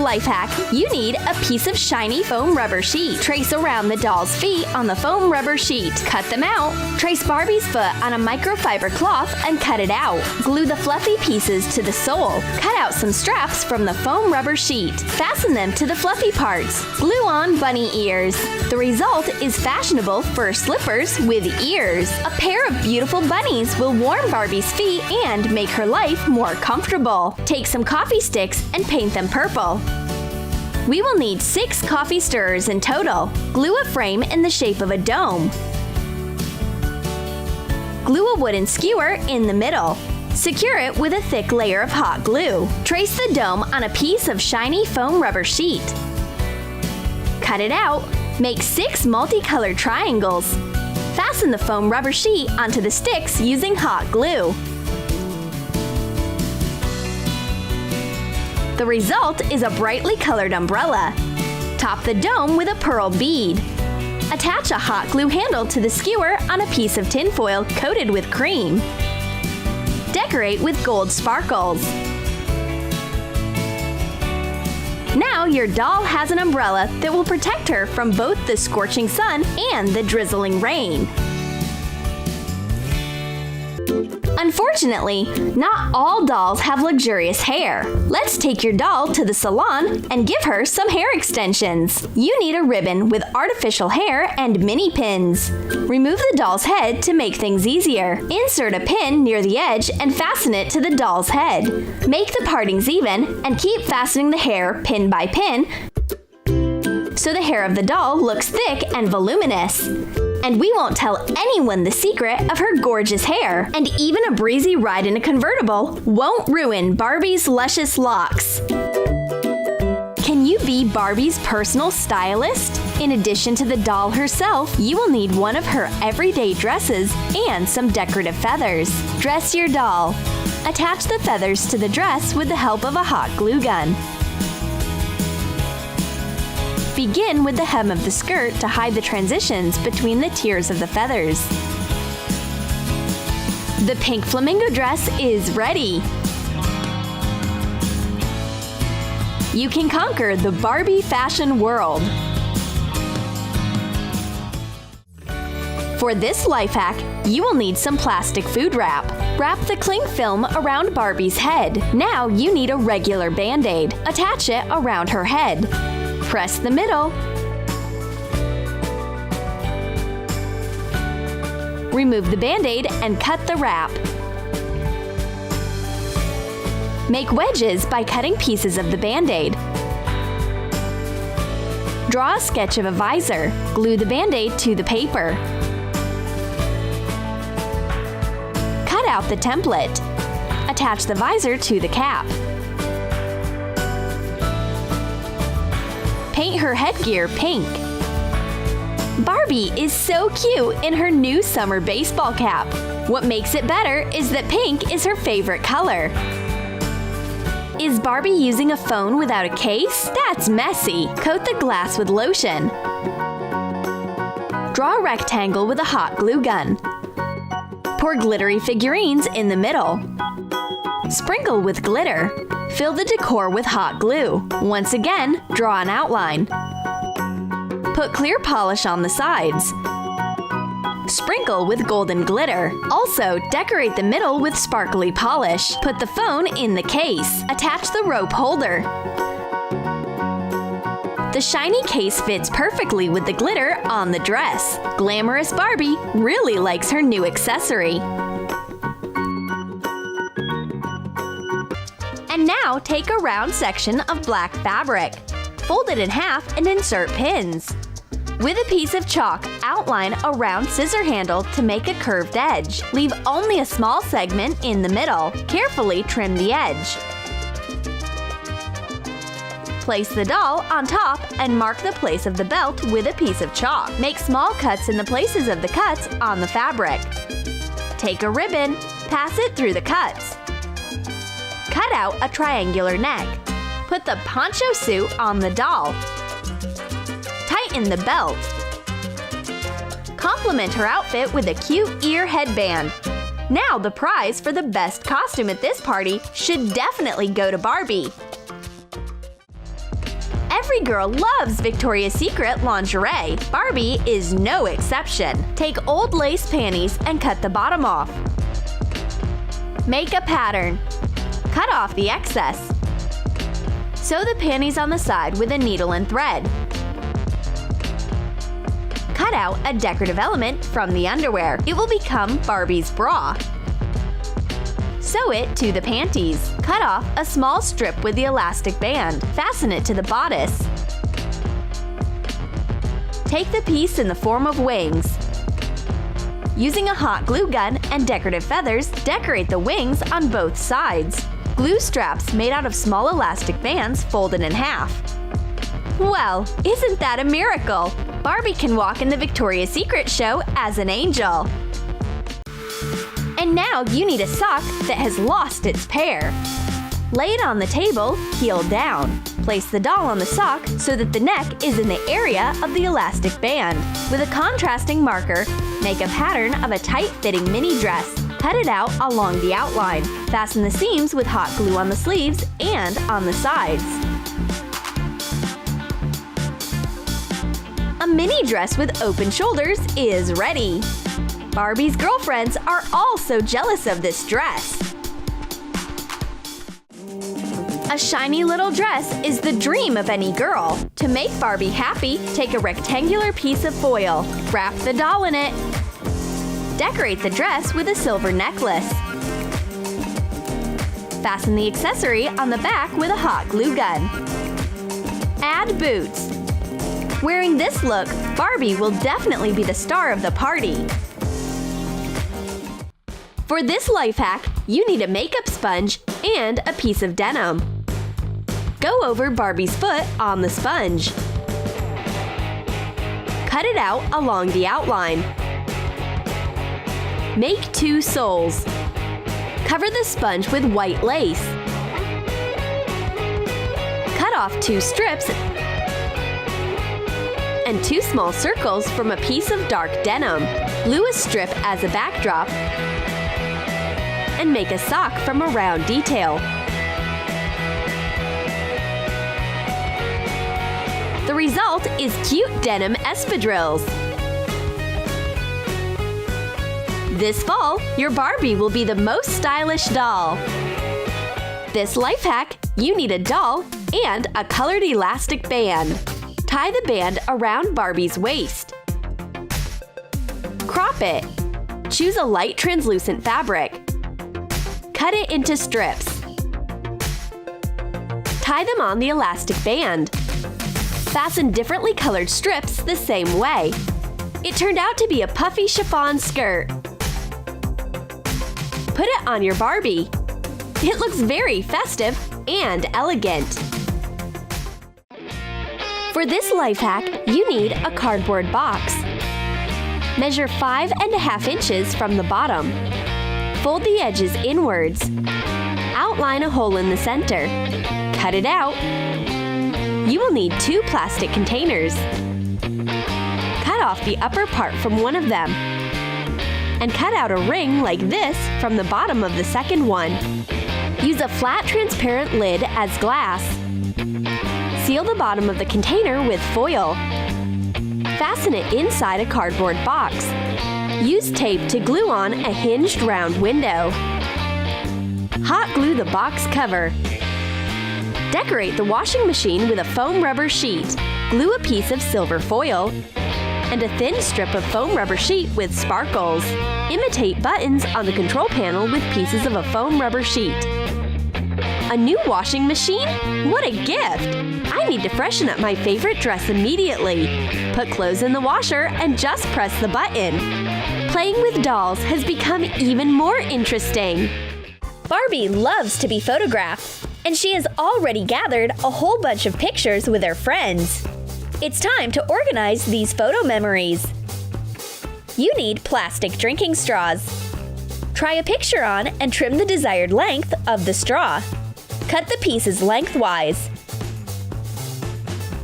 life hack, you need a piece of shiny foam rubber sheet. Trace around the doll's feet on the foam rubber sheet. Cut them out. Trace Barbie's foot on a microfiber cloth and cut it out. Glue the fluffy pieces to the sole. Cut out some straps from the foam rubber sheet. Fasten them to the fluffy parts. Glue on bunny ears. The result is fashionable fur slippers with ears. A pair of beautiful bunnies will warm Barbie's feet and make her life more comfortable. Take some coffee sticks and paint them purple. We will need 6 coffee stirrers in total. Glue a frame in the shape of a dome. Glue a wooden skewer in the middle. Secure it with a thick layer of hot glue. Trace the dome on a piece of shiny foam rubber sheet. Cut it out. Make 6 multicolored triangles. Fasten the foam rubber sheet onto the sticks using hot glue. The result is a brightly colored umbrella. Top the dome with a pearl bead. Attach a hot glue handle to the skewer on a piece of tinfoil coated with cream. Decorate with gold sparkles. Now your doll has an umbrella that will protect her from both the scorching sun and the drizzling rain. Unfortunately, not all dolls have luxurious hair. Let's take your doll to the salon and give her some hair extensions. You need a ribbon with artificial hair and mini pins. Remove the doll's head to make things easier. Insert a pin near the edge and fasten it to the doll's head. Make the partings even and keep fastening the hair pin by pin so the hair of the doll looks thick and voluminous. And we won't tell anyone the secret of her gorgeous hair. And even a breezy ride in a convertible won't ruin Barbie's luscious locks. Can you be Barbie's personal stylist? In addition to the doll herself, you will need one of her everyday dresses and some decorative feathers. Dress your doll. Attach the feathers to the dress with the help of a hot glue gun. Begin with the hem of the skirt to hide the transitions between the tiers of the feathers. The pink flamingo dress is ready! You can conquer the Barbie fashion world! For this life hack, you will need some plastic food wrap. Wrap the cling film around Barbie's head. Now you need a regular Band-Aid. Attach it around her head. Press the middle. Remove the Band-Aid and cut the wrap. Make wedges by cutting pieces of the Band-Aid. Draw a sketch of a visor. Glue the Band-Aid to the paper. Cut out the template. Attach the visor to the cap. Paint her headgear pink. Barbie is so cute in her new summer baseball cap. What makes it better is that pink is her favorite color. Is Barbie using a phone without a case? That's messy. Coat the glass with lotion. Draw a rectangle with a hot glue gun. Pour glittery figurines in the middle. Sprinkle with glitter. Fill the decor with hot glue. Once again, draw an outline. Put clear polish on the sides. Sprinkle with golden glitter. Also, decorate the middle with sparkly polish. Put the phone in the case. Attach the rope holder. The shiny case fits perfectly with the glitter on the dress. Glamorous Barbie really likes her new accessory. And now take a round section of black fabric. Fold it in half and insert pins. With a piece of chalk, outline a round scissor handle to make a curved edge. Leave only a small segment in the middle. Carefully trim the edge. Place the doll on top and mark the place of the belt with a piece of chalk. Make small cuts in the places of the cuts on the fabric. Take a ribbon, pass it through the cuts. Cut out a triangular neck. Put the poncho suit on the doll. Tighten the belt. Complement her outfit with a cute ear headband. Now the prize for the best costume at this party should definitely go to Barbie. Every girl loves Victoria's Secret lingerie. Barbie is no exception. Take old lace panties and cut the bottom off. Make a pattern. Cut off the excess. Sew the panties on the side with a needle and thread. Cut out a decorative element from the underwear. It will become Barbie's bra. Sew it to the panties. Cut off a small strip with the elastic band. Fasten it to the bodice. Take the piece in the form of wings. Using a hot glue gun and decorative feathers, decorate the wings on both sides. Glue straps made out of small elastic bands folded in half. Well, isn't that a miracle? Barbie can walk in the Victoria's Secret show as an angel. And now you need a sock that has lost its pair. Lay it on the table, heel down. Place the doll on the sock so that the neck is in the area of the elastic band. With a contrasting marker, make a pattern of a tight-fitting mini dress. Cut it out along the outline. Fasten the seams with hot glue on the sleeves and on the sides. A mini dress with open shoulders is ready. Barbie's girlfriends are all so jealous of this dress. A shiny little dress is the dream of any girl. To make Barbie happy, take a rectangular piece of foil. Wrap the doll in it. Decorate the dress with a silver necklace. Fasten the accessory on the back with a hot glue gun. Add boots. Wearing this look, Barbie will definitely be the star of the party. For this life hack, you need a makeup sponge and a piece of denim. Go over Barbie's foot on the sponge. Cut it out along the outline. Make 2 soles. Cover the sponge with white lace. Cut off 2 strips and 2 small circles from a piece of dark denim. Glue a strip as a backdrop and make a sock from a round detail. The result is cute denim espadrilles. This fall, your Barbie will be the most stylish doll. This life hack, you need a doll and a colored elastic band. Tie the band around Barbie's waist. Crop it. Choose a light translucent fabric. Cut it into strips. Tie them on the elastic band. Fasten differently colored strips the same way. It turned out to be a puffy chiffon skirt. Put it on your Barbie. It looks very festive and elegant. For this life hack, you need a cardboard box. Measure 5½ inches from the bottom. Fold the edges inwards. Outline a hole in the center. Cut it out. You will need 2 plastic containers. Cut off the upper part from one of them. And cut out a ring like this from the bottom of the second one. Use a flat transparent lid as glass. Seal the bottom of the container with foil. Fasten it inside a cardboard box. Use tape to glue on a hinged round window. Hot glue the box cover. Decorate the washing machine with a foam rubber sheet. Glue a piece of silver foil and a thin strip of foam rubber sheet with sparkles. Imitate buttons on the control panel with pieces of a foam rubber sheet. A new washing machine? What a gift! I need to freshen up my favorite dress immediately. Put clothes in the washer and just press the button. Playing with dolls has become even more interesting. Barbie loves to be photographed, and she has already gathered a whole bunch of pictures with her friends. It's time to organize these photo memories. You need plastic drinking straws. Try a picture on and trim the desired length of the straw. Cut the pieces lengthwise.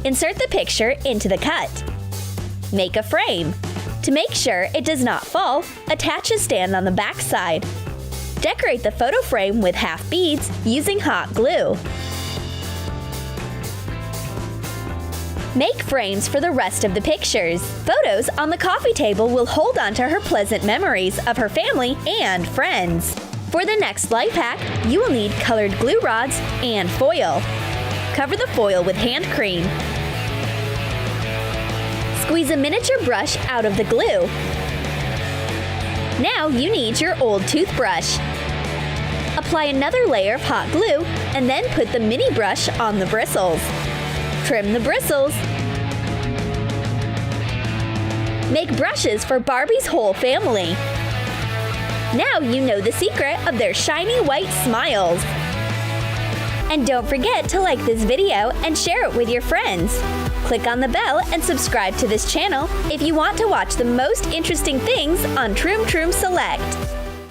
Insert the picture into the cut. Make a frame. To make sure it does not fall, attach a stand on the back side. Decorate the photo frame with half beads using hot glue. Make frames for the rest of the pictures. Photos on the coffee table will hold on to her pleasant memories of her family and friends. For the next life hack, you will need colored glue rods and foil. Cover the foil with hand cream. Squeeze a miniature brush out of the glue. Now you need your old toothbrush. Apply another layer of hot glue and then put the mini brush on the bristles. Trim the bristles. Make brushes for Barbie's whole family. Now you know the secret of their shiny white smiles. And don't forget to like this video and share it with your friends. Click on the bell and subscribe to this channel if you want to watch the most interesting things on Troom Troom Select.